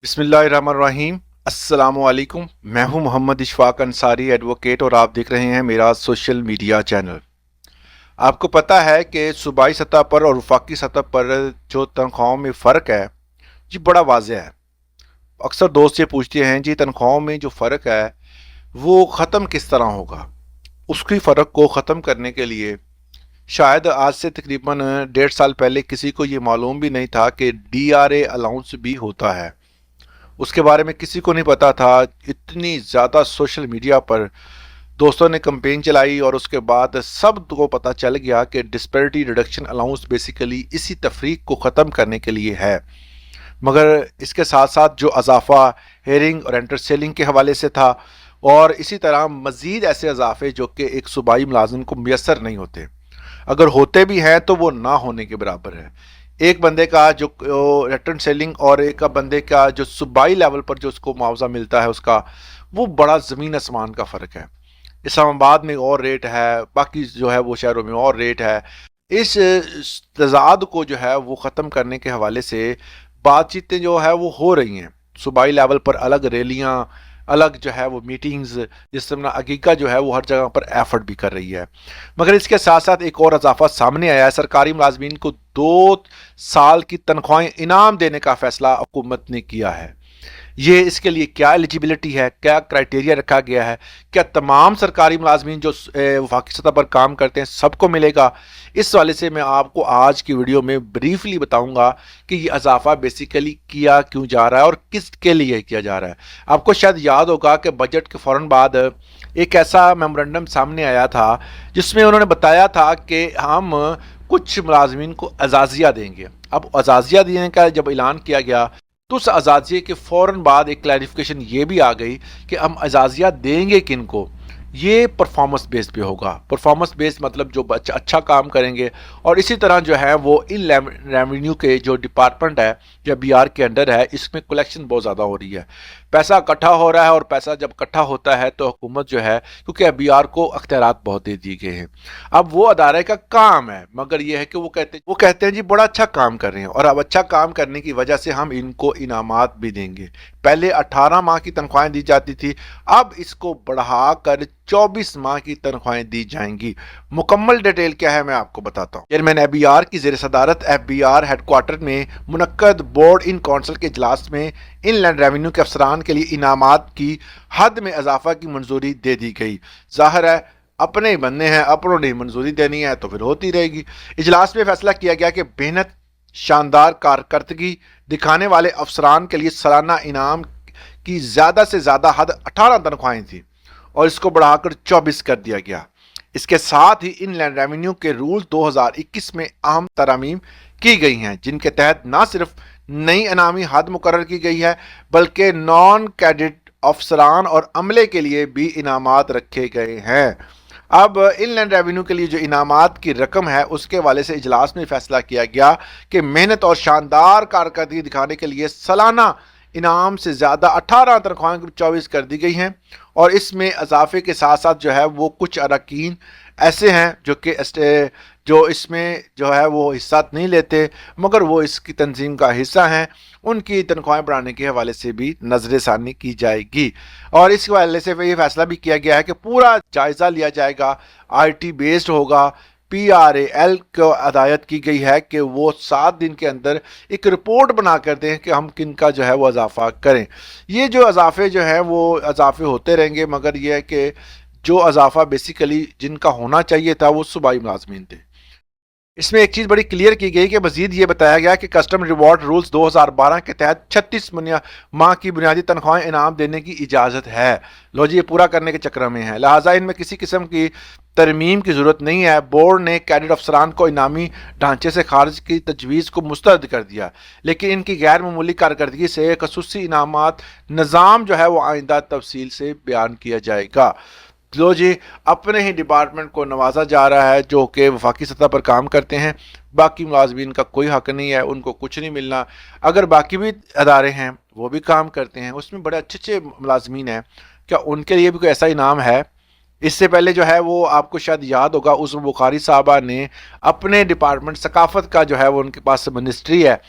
बिस्मिल्लाहिर्रहमानिर्रहीम। अस्सलाम वालेकुम। मैं हूं मोहम्मद इशफाक अंसारी एडवोकेट और आप देख रहे हैं मेरा सोशल मीडिया चैनल। आपको पता है कि सूबाई सतह पर और वफाकी सतह पर जो तनख्वाहों में फ़र्क है जी बड़ा वाज़ेह है। अक्सर दोस्त ये पूछते हैं जी तनख्वाहों में जो फ़र्क है वो ख़त्म किस तरह होगा। उसकी फ़र्क को ख़त्म करने के लिए शायद आज से तकरीबन 1.5 साल पहले किसी को ये मालूम भी नहीं था कि DRA अलाउंस भी होता है। उसके बारे में किसी को नहीं पता था। इतनी ज़्यादा सोशल मीडिया पर दोस्तों ने कैंपेन चलाई और उसके बाद सब को पता चल गया कि डिस्पैरिटी रिडक्शन अलाउंस बेसिकली इसी तफरीक को ख़त्म करने के लिए है। मगर इसके साथ साथ जो अजाफा हेयरिंग और एंटर सेलिंग के हवाले से था और इसी तरह मज़ीद ऐसे अजाफे जो कि एक सूबाई मुलाजिम को मैसर नहीं होते, अगर होते भी हैं तो वो ना होने के बराबर है। एक बंदे का जो रिटर्न सेलिंग और एक का बंदे का जो सूबाई लेवल पर जो उसको मुआवजा मिलता है उसका वो बड़ा ज़मीन आसमान का फ़र्क है। इस्लामाबाद में और रेट है, बाकी जो है वो शहरों में और रेट है। इस तज़ाद को जो है वो ख़त्म करने के हवाले से बातचीतें जो है वो हो रही हैं। सूबाई लेवल पर अलग रैलियाँ, अलग जो है वो मीटिंग्स, जिस तरह अकीका जो है वो हर जगह पर एफर्ट भी कर रही है। मगर इसके साथ साथ एक और इजाफा सामने आया है। सरकारी मुलाजमीन को 2 साल की तनख्वाहें इनाम देने का फैसला हुकूमत ने किया है। ये इसके लिए क्या एलिजिबिलिटी है, क्या क्राइटेरिया रखा गया है, क्या तमाम सरकारी मुलाजमीन जो वफाकी सतह पर काम करते हैं सबको मिलेगा? इस वाले से मैं आपको आज की वीडियो में ब्रीफली बताऊंगा कि ये इजाफा बेसिकली किया क्यों जा रहा है और किसके लिए किया जा रहा है। आपको शायद याद होगा कि बजट के फ़ौरन बाद एक ऐसा मेमोरेंडम सामने आया था जिसमें उन्होंने बताया था कि हम कुछ मुलाजमीन को अजाजिया देंगे। अब अजाजिया देने का जब ऐलान किया गया तो उस अजाजिये के फ़ौरन बाद एक क्लैरिफिकेशन ये भी आ गई कि हम अजाजिया देंगे किन को। ये परफॉर्मेंस बेस्ड पे होगा। परफॉर्मेंस बेस्ड मतलब जो अच्छा काम करेंगे और इसी तरह जो है वो इन रेवेन्यू के जो डिपार्टमेंट है जो BR के अंडर है इसमें कलेक्शन बहुत ज़्यादा हो रही है, पैसा इकट्ठा हो रहा है और पैसा जब इकट्ठा होता है तो हुकूमत जो है क्योंकि BR को अख्तियारात बहुत दे दिए गए हैं। अब वो अदारे का काम है, मगर ये है कि वो कहते हैं जी बड़ा अच्छा काम कर रहे हैं और अब अच्छा काम करने की वजह से हम इनको इनामात भी देंगे। पहले 18 माह की तनख्वाहें दी जाती थी, अब इसको बढ़ाकर 24 माह की तनख्वाहें दी जाएंगी। मुकम्मल डिटेल क्या है मैं आपको बताता हूँ। चेयरमैन FBR की ज़ेर सदारत FBR हेडक्वार्टर में मुनक्कद बोर्ड इन काउंसिल के इजलास में इनलैंड रेवेन्यू के अफसरान के लिए इनामात की हद में इजाफा की मंजूरी दे दी गई। जाहिर है अपने ही बनने हैं, अपनों ने मंजूरी देनी है तो फिर होती रहेगी। इजलास में फैसला किया गया कि मेहनत, शानदार कारकर्दगी दिखाने वाले अफसरान के लिए सालाना इनाम की ज़्यादा से ज़्यादा हद 18 तनख्वाहें थी और इसको बढ़ाकर 24 कर दिया गया। इसके साथ ही इनलैंड रेवेन्यू के रूल 2021 में अहम तरमीम की गई हैं जिनके तहत न सिर्फ नई इनामी हद मुकर्रर की गई है बल्कि नॉन कैडेट अफसरान और अमले के लिए भी इनामात रखे गए हैं। अब इनलैंड रेवेन्यू के लिए जो इनामात की रकम है उसके हवाले से इजलास में फैसला किया गया कि मेहनत और शानदार कारकर्दगी दिखाने के लिए सालाना इनाम से ज़्यादा 18 तनख्वाहें 24 कर दी गई हैं और इसमें इजाफे के साथ साथ जो है वो कुछ अरकान ऐसे हैं जो इसमें जो है वो हिस्सा नहीं लेते मगर वो इसकी तंजीम का हिस्सा हैं, उनकी तनख्वाहें बढ़ाने के हवाले से भी नज़रसानी की जाएगी। और इस हवाले से ये फैसला भी किया गया है कि पूरा जायज़ा लिया जाएगा, IT बेस्ड होगा। PRAL को हदायत की गई है कि वो 7 दिन के अंदर एक रिपोर्ट बना कर दें कि हम किन का जो है वो इजाफा करें। ये जो इजाफे जो हैं वो इजाफे होते रहेंगे, मगर ये है कि जो इजाफा बेसिकली जिनका होना चाहिए था वो सूबाई मुलाजमीन थे। इसमें एक चीज़ बड़ी क्लियर की गई कि मजीद ये बताया गया कि कस्टम रिवॉर्ड रूल्स 2012 के तहत 36 माह की बुनियादी तनख्वाहें इनाम देने की इजाज़त है। लो जी ये पूरा करने के चक्कर में है, लिहाजा इनमें किसी किस्म की तरमीम की ज़रूरत नहीं है। बोर्ड ने कैडेट अफसरान को इनामी ढांचे से खारिज की तजवीज़ को मुस्तरद कर दिया, लेकिन इनकी गैर मामूली कारकर्दगी से खसूसी इनामात निज़ाम जो है वो आइंदा तफसील से बयान किया जाएगा। लो जी अपने ही डिपार्टमेंट को नवाजा जा रहा है जो कि वफाकी सतह पर काम करते हैं, बाकी मुलाजमीन का कोई हक नहीं है, उनको कुछ नहीं मिलना। अगर बाकी भी अदारे हैं वो भी काम करते हैं, उसमें बड़े अच्छे अच्छे मुलाजमीन हैं, क्या उनके लिए भी कोई ऐसा इनाम है? इससे पहले जो है वो आपको शायद याद होगा बुखारी साहबा ने अपने डिपार्टमेंट सकाफत का जो है वो उनके पास मिनिस्ट्री है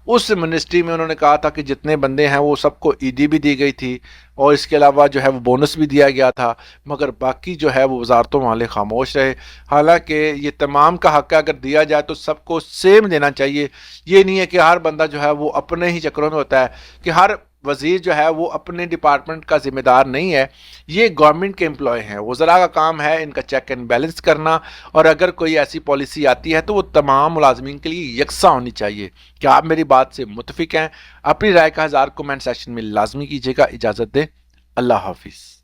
اس منسٹری میں انہوں نے کہا تھا کہ جتنے بندے ہیں وہ سب کو عیدی بھی دی گئی تھی اور اس کے علاوہ جو ہے وہ بونس بھی دیا گیا تھا، مگر باقی جو ہے وہ وزارتوں والے خاموش رہے۔ حالانکہ یہ تمام کا حق ہے، اگر دیا جائے تو سب کو سیم دینا چاہیے۔ یہ نہیں ہے کہ ہر بندہ جو ہے وہ اپنے ہی چکروں میں ہوتا ہے، کہ ہر وزیر جو ہے وہ اپنے ڈپارٹمنٹ کا ذمہ دار نہیں ہے، یہ گورنمنٹ کے امپلائی ہیں۔ وزراء کا کام ہے ان کا چیک اینڈ بیلنس کرنا، اور اگر کوئی ایسی پالیسی آتی ہے تو وہ تمام ملازمین کے لیے یکساں ہونی چاہیے۔ کیا آپ میری بات سے متفق ہیں؟ اپنی رائے کا اظہار کمنٹ سیکشن میں لازمی کیجیے گا۔ اجازت دیں، اللہ حافظ۔